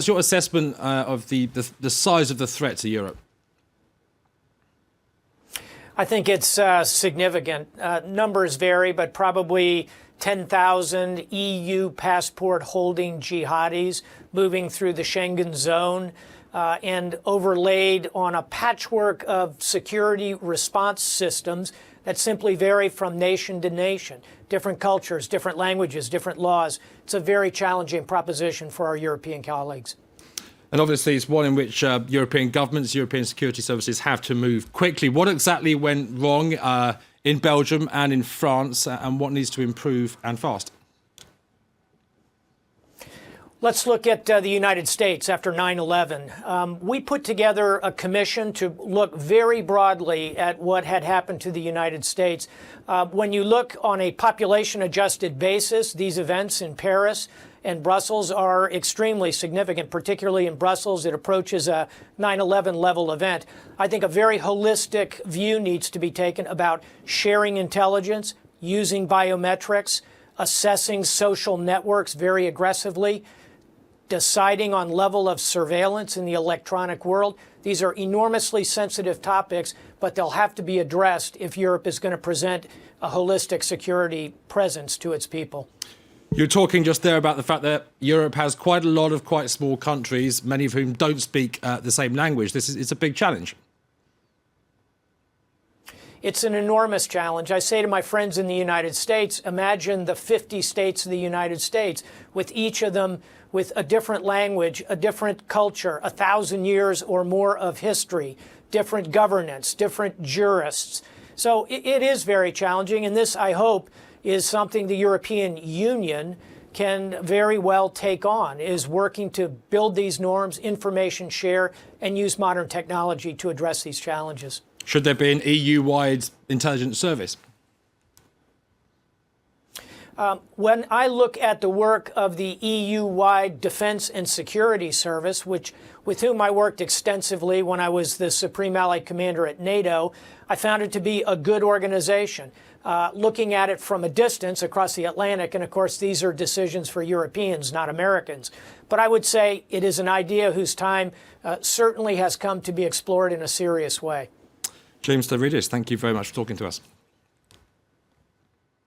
your assessment of the size of the threat to Europe? I think it's significant. Numbers vary, but probably 10,000 EU passport-holding jihadis moving through the Schengen zone and overlaid on a patchwork of security response systems that simply vary from nation to nation. Different cultures, different languages, different laws. It's a very challenging proposition for our European colleagues. And obviously, it's one in which European governments, European security services have to move quickly. What exactly went wrong in Belgium and in France, and what needs to improve and fast? Let's look at the United States after 9/11. We put together a commission to look very broadly at what had happened to the United States. When you look on a population-adjusted basis, these events in Paris and Brussels are extremely significant, particularly in Brussels. It approaches a 9/11 level event. I think a very holistic view needs to be taken about sharing intelligence, using biometrics, assessing social networks very aggressively, deciding on level of surveillance in the electronic world. These are enormously sensitive topics, but they'll have to be addressed if Europe is going to present a holistic security presence to its people. You're talking just there about the fact that Europe has quite a lot of quite small countries, many of whom don't speak the same language. It's a big challenge. It's an enormous challenge. I say to my friends in the United States, imagine the 50 states of the United States, with each of them with a different language, a different culture, 1,000 years or more of history, different governance, different jurists. So it is very challenging, and this, I hope, is something the European Union can very well take on, is working to build these norms, information share, and use modern technology to address these challenges. Should there be an EU-wide intelligence service? When I look at the work of the EU-wide Defense and Security Service, with whom I worked extensively when I was the Supreme Allied Commander at NATO, I found it to be a good organization. Looking at it from a distance across the Atlantic, and of course these are decisions for Europeans, not Americans, but I would say it is an idea whose time certainly has come to be explored in a serious way. James Stavridis, thank you very much for talking to us.